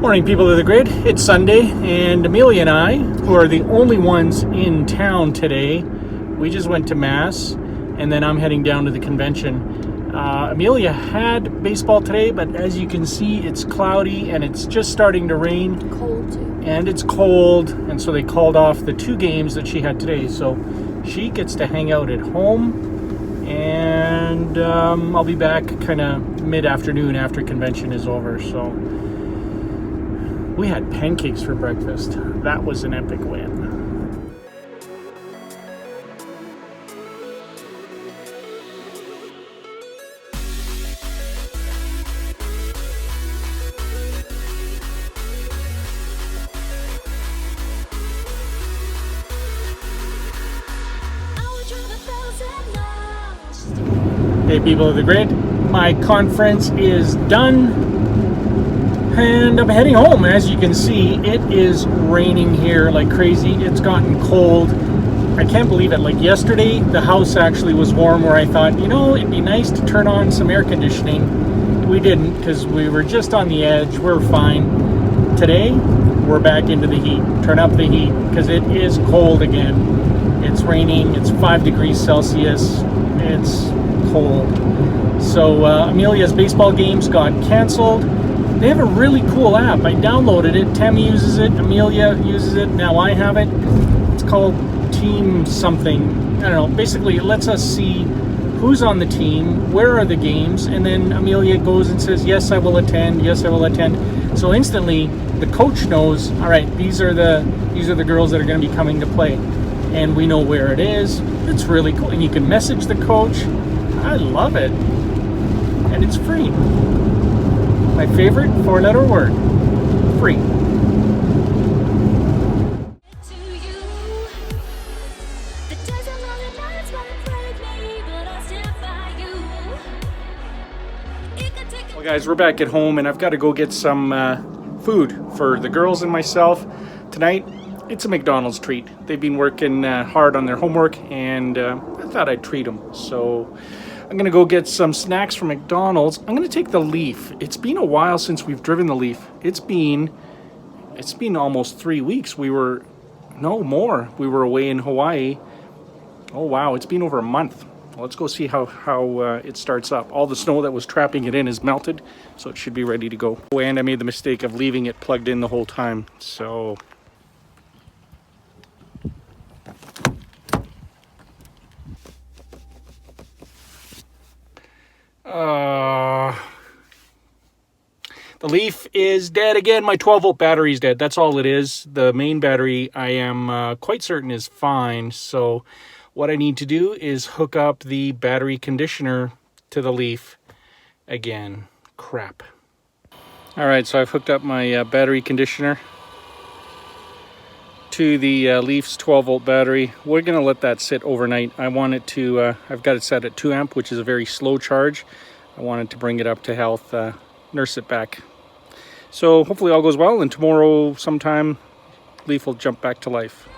Morning, people of the grid. It's Sunday, and Amelia and I, who are the only ones in town today, we just went to Mass, and then I'm heading down to the convention. Amelia had baseball today, but as you can see, it's cloudy, and it's just starting to rain. Cold, too. And it's cold, and so they called off the 2 games that she had today. So she gets to hang out at home, and I'll be back kind of mid-afternoon after convention is over, so... We had pancakes for breakfast. That was an epic win. Hey, people of the grid, my conference is done. And I'm heading home. As you can see, it is raining here like crazy. It's gotten cold. I can't believe it. Like yesterday, the house actually was warm where I thought, you know, it'd be nice to turn on some air conditioning. We didn't because we were just on the edge. We're fine. Today, we're back into the heat. Turn up the heat because it is cold again. It's raining. It's 5 degrees Celsius. It's cold. So Amelia's baseball games got canceled. They have a really cool app. I downloaded it. Tammy uses it. Amelia uses it. Now I have it. It's called Team something. I don't know. Basically, it lets us see who's on the team, where are the games, and then Amelia goes and says, yes, I will attend. Yes, I will attend. So instantly, the coach knows, all right, these are the girls that are going to be coming to play. And we know where it is. It's really cool. And you can message the coach. I love it. And it's free. My favorite 4-letter word, free. Well, guys, we're back at home, and I've got to go get some food for the girls and myself. Tonight, it's a McDonald's treat. They've been working hard on their homework, and I thought I'd treat them. So I'm going to go get some snacks from McDonald's. I'm going to take the Leaf. It's been a while since we've driven the Leaf. It's been almost 3 weeks. We were away in Hawaii. Oh, wow. It's been over a month. Well, let's go see how it starts up. All the snow that was trapping it in is melted, so it should be ready to go. And I made the mistake of leaving it plugged in the whole time. So... the Leaf is dead again. My 12-volt battery is dead. That's all it is. The main battery, I am quite certain, is fine. So what I need to do is hook up the battery conditioner to the Leaf again. Crap. All right, so I've hooked up my battery conditioner to the Leaf's 12-volt battery. We're going to let that sit overnight. I want it to, I've got it set at 2 amp, which is a very slow charge. I wanted to bring it up to health, nurse it back. So hopefully all goes well, and tomorrow sometime Leaf will jump back to life.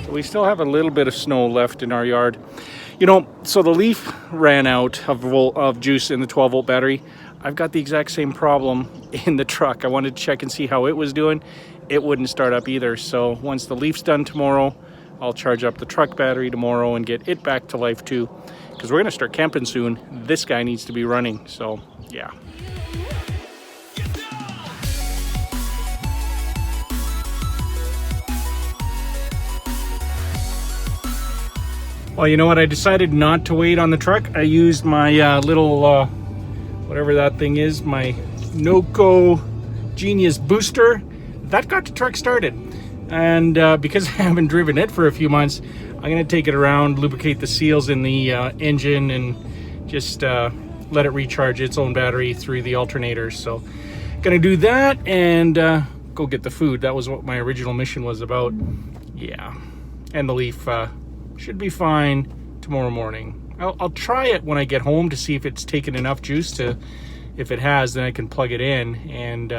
So we still have a little bit of snow left in our yard. You know, so the Leaf ran out of juice in the 12-volt battery. I've got the exact same problem in the truck. I wanted to check and see how it was doing. It wouldn't start up either. So once the Leaf's done tomorrow, I'll charge up the truck battery tomorrow and get it back to life too. Because we're going to start camping soon. This guy needs to be running. So, yeah. Well, you know what? I decided not to wait on the truck. I used my little, whatever that thing is, my Noco Genius booster. That got the truck started. And because I haven't driven it for a few months, I'm going to take it around, lubricate the seals in the engine, and just let it recharge its own battery through the alternators. So going to do that and go get the food. That was what my original mission was about. Yeah. And the Leaf should be fine tomorrow morning. I'll try it when I get home to see if it's taken enough juice to, if it has, then I can plug it in and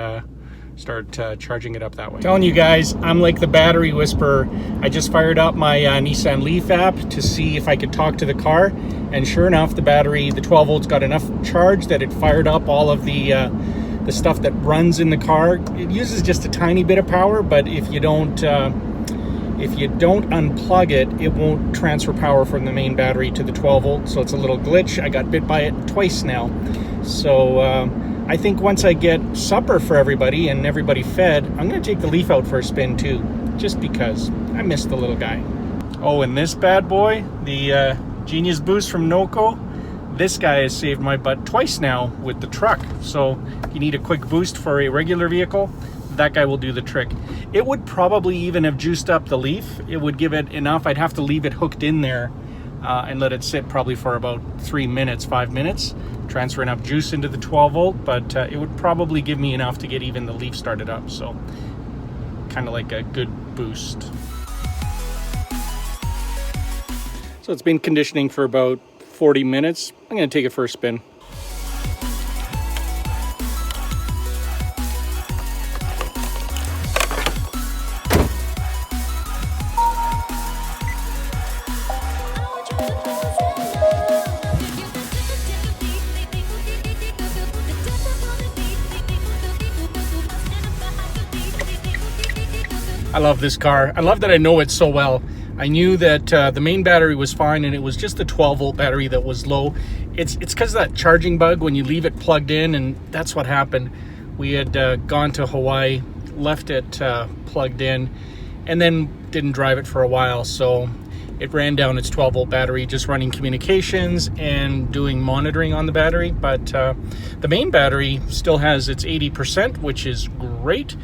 start charging it up that way. Telling you guys, I'm like the battery whisperer. I just fired up my Nissan Leaf app to see if I could talk to the car, and sure enough, the battery, the 12 volts, got enough charge that it fired up all of the stuff that runs in the car. It uses just a tiny bit of power, but if you don't unplug it, it won't transfer power from the main battery to the 12 volt. So it's a little glitch. I got bit by it twice now. So I think once I get supper for everybody and everybody fed, I'm going to take the Leaf out for a spin too, just because I miss the little guy. Oh, and this bad boy, the Genius Boost from Noco, this guy has saved my butt twice now with the truck. So if you need a quick boost for a regular vehicle, that guy will do the trick. It would probably even have juiced up the Leaf. It would give it enough. I'd have to leave it hooked in there and let it sit probably for about 5 minutes, transfer enough juice into the 12 volt, but it would probably give me enough to get even the Leaf started up. So kind of like a good boost. So it's been conditioning for about 40 minutes. I'm going to take it for a spin. I love this car. I love that I know it so well. I knew that the main battery was fine, and it was just the 12 volt battery that was low. It's because of that charging bug when you leave it plugged in, and that's what happened. We had gone to Hawaii, left it plugged in, and then didn't drive it for a while. So it ran down its 12 volt battery, just running communications and doing monitoring on the battery. But the main battery still has its 80%, which is great.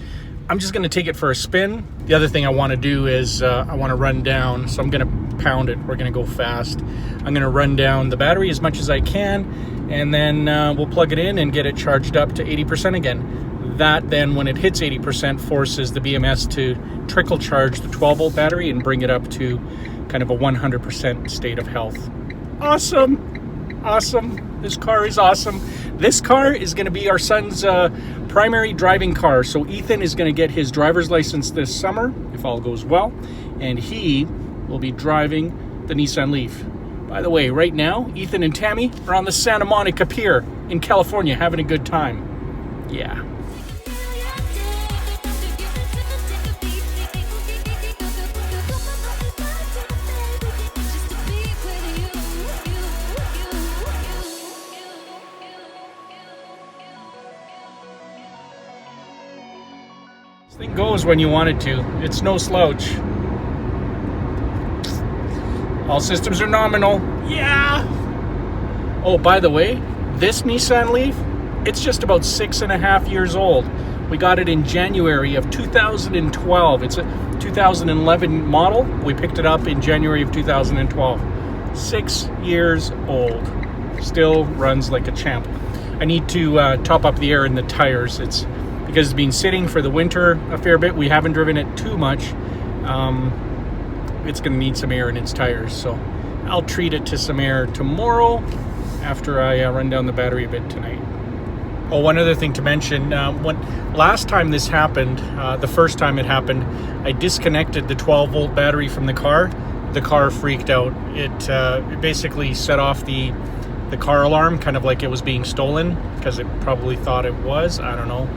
I'm just going to take it for a spin. The other thing I want to do is I want to run down, so I'm going to pound it. We're going to go fast. I'm going to run down the battery as much as I can, and then we'll plug it in and get it charged up to 80% again. That then, when it hits 80%, forces the BMS to trickle charge the 12 volt battery and bring it up to kind of a 100% state of health. Awesome. Awesome. This car is awesome. This car is going to be our son's primary driving car. So Ethan is going to get his driver's license this summer, if all goes well, and he will be driving the Nissan Leaf. By the way, right now, Ethan and Tammy are on the Santa Monica Pier in California having a good time. Yeah. This thing goes when you want it to. It's no slouch. All systems are nominal. Yeah! Oh, by the way, this Nissan Leaf, it's just about 6.5 years old. We got it in January of 2012. It's a 2011 model. We picked it up in January of 2012. 6 years old. Still runs like a champ. I need to top up the air in the tires. It's because it's been sitting for the winter a fair bit. We haven't driven it too much. It's going to need some air in its tires, so I'll treat it to some air tomorrow after I run down the battery a bit tonight. Oh, one other thing to mention, last time this happened, the first time it happened, I disconnected the 12 volt battery from the car. The car freaked out. It basically set off the car alarm, kind of like it was being stolen, because it probably thought it was. I don't know.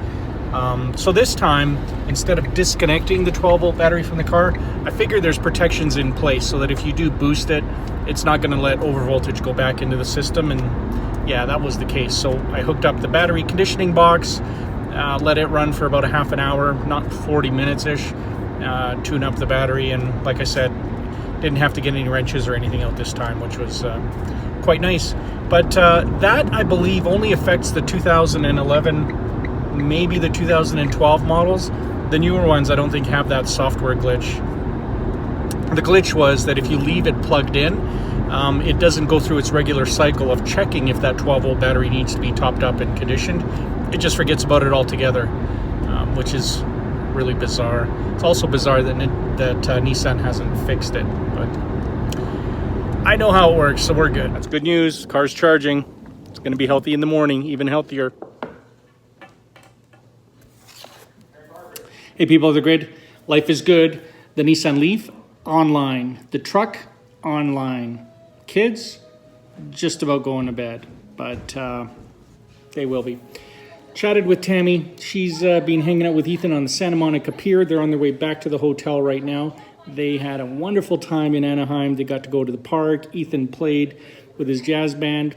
So this time, instead of disconnecting the 12 volt battery from the car, I figure there's protections in place so that if you do boost it, it's not going to let overvoltage go back into the system. And yeah, that was the case. So I hooked up the battery conditioning box, let it run for about a half an hour, not 40 minutes-ish, tune up the battery, and like I said, didn't have to get any wrenches or anything out this time, which was quite nice. But that, I believe, only affects the 2011, maybe the 2012 models. The newer ones I don't think have that software glitch. The glitch was that if you leave it plugged in, it doesn't go through its regular cycle of checking if that 12 volt battery needs to be topped up and conditioned. It just forgets about it altogether, which is really bizarre. It's also bizarre that Nissan hasn't fixed it, but I know how it works, so we're good. That's good news. Car's charging. It's going to be healthy in the morning, even healthier. Hey, people of the grid, life is good. The Nissan Leaf, online. The truck, online. Kids, just about going to bed, but they will be. Chatted with Tammy. She's been hanging out with Ethan on the Santa Monica Pier. They're on their way back to the hotel right now. They had a wonderful time in Anaheim. They got to go to the park. Ethan played with his jazz band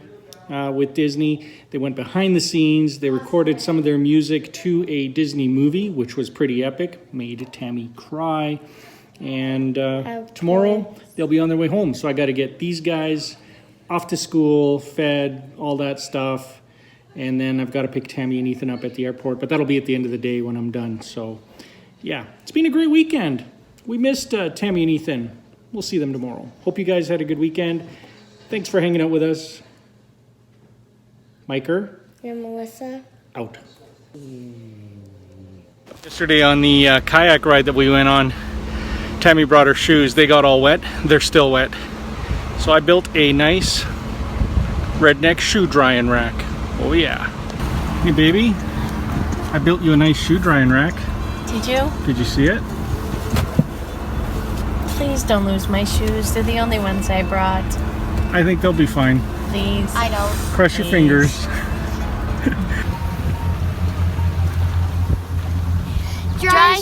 with Disney. They went behind the scenes. They recorded some of their music to a Disney movie, which was pretty epic. Made Tammy cry. And tomorrow they'll be on their way home. So I got to get these guys off to school, fed, all that stuff. And then I've got to pick Tammy and Ethan up at the airport. But that'll be at the end of the day when I'm done. So yeah, it's been a great weekend. We missed Tammy and Ethan. We'll see them tomorrow. Hope you guys had a good weekend. Thanks for hanging out with us. Miker. You're Melissa. Out. Yesterday on the kayak ride that we went on, Tammy brought her shoes. They got all wet. They're still wet. So I built a nice redneck shoe drying rack. Oh yeah. Hey baby, I built you a nice shoe drying rack. Did you? Did you see it? Please don't lose my shoes. They're the only ones I brought. I think they'll be fine. Please. I don't. Cross your fingers. Dry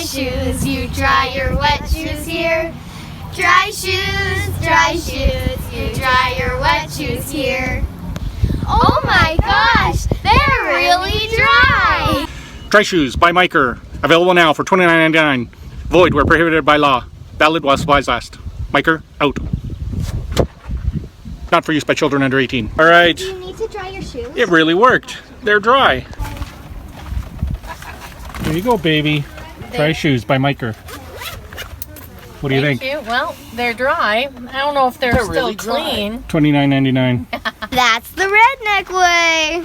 shoes, you dry your wet shoes here. Dry shoes, you dry your wet shoes here. Oh my gosh, they're really dry. Dry shoes by Miker. Available now for $29.99. Void where prohibited by law. Valid while supplies last. Miker, out. Not for use by children under 18. All right. Do you need to dry your shoes? It really worked. They're dry. There you go, baby. Dry shoes by Miker. What do you think? Thank you. Well, they're dry. I don't know if they're still really dry. clean. $29.99. That's the redneck way.